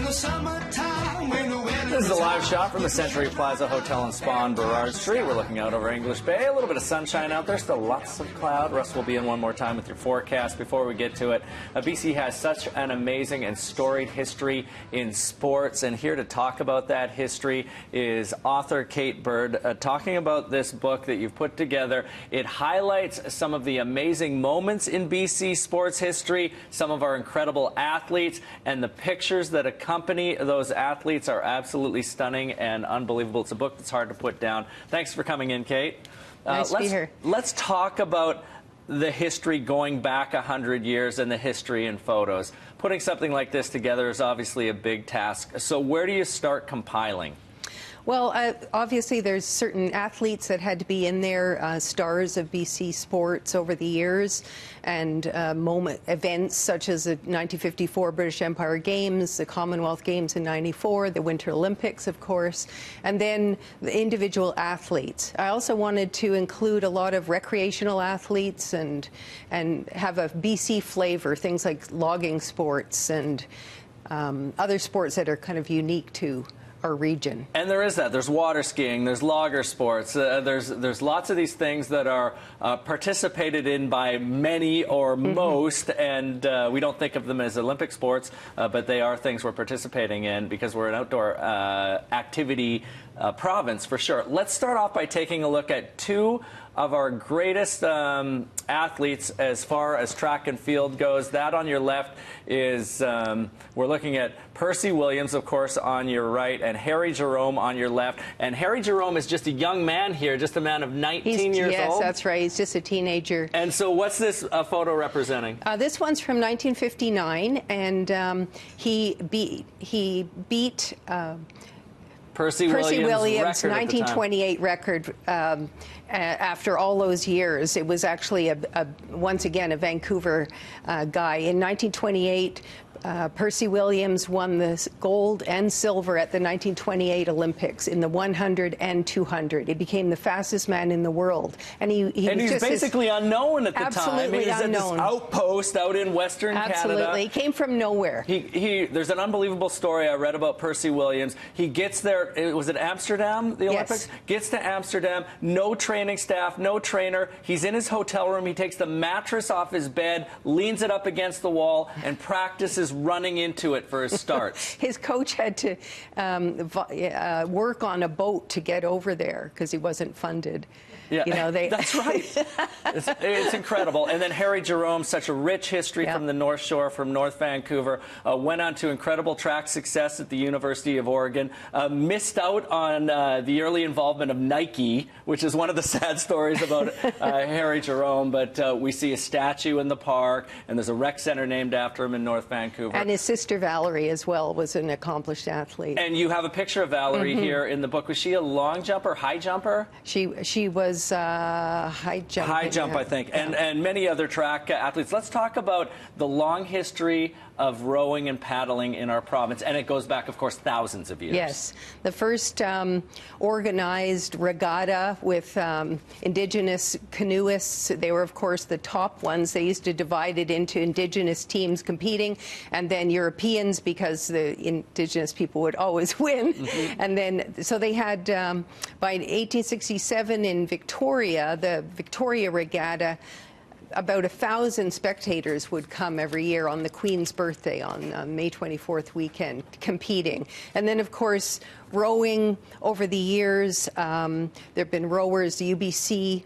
the summertime when the weather This is a live shot from the Century Plaza Hotel in Spawn, Burrard Street. We're looking out over English Bay. A little bit of sunshine out there, still lots of cloud. Russ will be in one more time with your forecast. Before we get to it, BC has such an amazing and storied history in sports, and here to talk about that history is author Kate Bird, talking about this book that you've put together. It highlights some of the amazing moments in BC sports history, some of our incredible athletes, and the pictures that accompany those athletes are absolutely stunning and unbelievable. It's a book that's hard to put down. Thanks for coming in, Kate. Nice to be here. Let's talk about the history going back 100 years and the history in photos. Putting something like this together is obviously a big task. So where do you start compiling? Well, obviously there's certain athletes that had to be in there, stars of BC sports over the years, and events such as the 1954 British Empire Games, the Commonwealth Games in '94, the Winter Olympics, of course, and then the individual athletes. I also wanted to include a lot of recreational athletes and have a BC flavor, things like logging sports and other sports that are kind of unique to our region. And there is that. There's water skiing, there's logger sports, there's lots of these things that are participated in by many or most, and we don't think of them as Olympic sports, but they are things we're participating in because we're an outdoor activity province for sure. Let's start off by taking a look at two of our greatest athletes as far as track and field goes. That on your left is, we're looking at Percy Williams, of course, on your right, and Harry Jerome on your left. And Harry Jerome is just a young man here, just a man of 19 years old. Yes, that's right. He's just a teenager. And so what's this photo representing? This one's from 1959, and he beat Percy Williams' 1928 record after all those years. It was actually, once again, a Vancouver guy. In 1928, Percy Williams won the gold and silver at the 1928 Olympics in the 100 and 200. He became the fastest man in the world. And he's basically unknown at the time. Absolutely He's unknown. at this outpost out in Western Canada. Absolutely. He came from nowhere. There's an unbelievable story I read about Percy Williams. He gets there, was it Amsterdam, the Olympics? Yes. Gets to Amsterdam, no training staff, no trainer. He's in his hotel room. He takes the mattress off his bed, leans it up against the wall, and practices running into it for his starts. His coach had to work on a boat to get over there because he wasn't funded. Yeah, you know, that's right. It's incredible. And then Harry Jerome, such a rich history from the North Shore, from North Vancouver, went on to incredible track success at the University of Oregon, missed out on the early involvement of Nike, which is one of the sad stories about Harry Jerome, but we see a statue in the park, and there's a rec center named after him in North Vancouver. And his sister Valerie as well was an accomplished athlete. And you have a picture of Valerie here in the book. Was she a long jumper, high jumper? She was high jump. High jump, I think, and many other track athletes. Let's talk about the long history of rowing and paddling in our province, and it goes back, of course, thousands of years. Yes. The first organized regatta with Indigenous canoeists. They were, of course, the top ones. They used to divide it into Indigenous teams competing, and then Europeans, because the Indigenous people would always win. And then, so they had, by 1867 in Victoria, the Victoria Regatta, about 1,000 spectators would come every year on the Queen's birthday on May 24th weekend, competing. And then, of course, rowing over the years. There have been rowers, the UBC,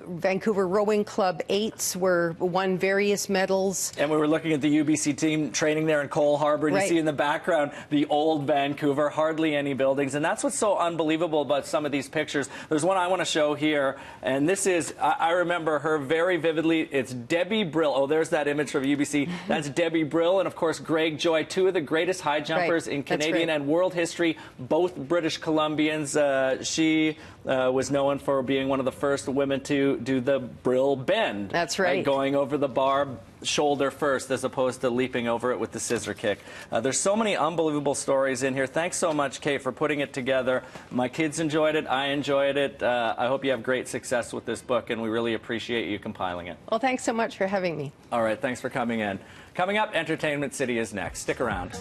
Vancouver Rowing Club 8s won various medals. And we were looking at the UBC team training there in Cole Harbour, and you see in the background the old Vancouver, hardly any buildings. And that's what's so unbelievable about some of these pictures. There's one I want to show here, and this is, I remember her very vividly. It's Debbie Brill. Oh, there's that image from UBC. That's Debbie Brill, and of course Greg Joy, two of the greatest high jumpers in Canadian and world history, both British Columbians. She was known for being one of the first women to do the Brill bend. That's right. Going over the bar shoulder first as opposed to leaping over it with the scissor kick. There's so many unbelievable stories in here. Thanks so much, Kate, for putting it together. My kids enjoyed it. I enjoyed it. I hope you have great success with this book, and we really appreciate you compiling it. Well, thanks so much for having me. All right, thanks for coming in. Coming up, Entertainment City is next. Stick around.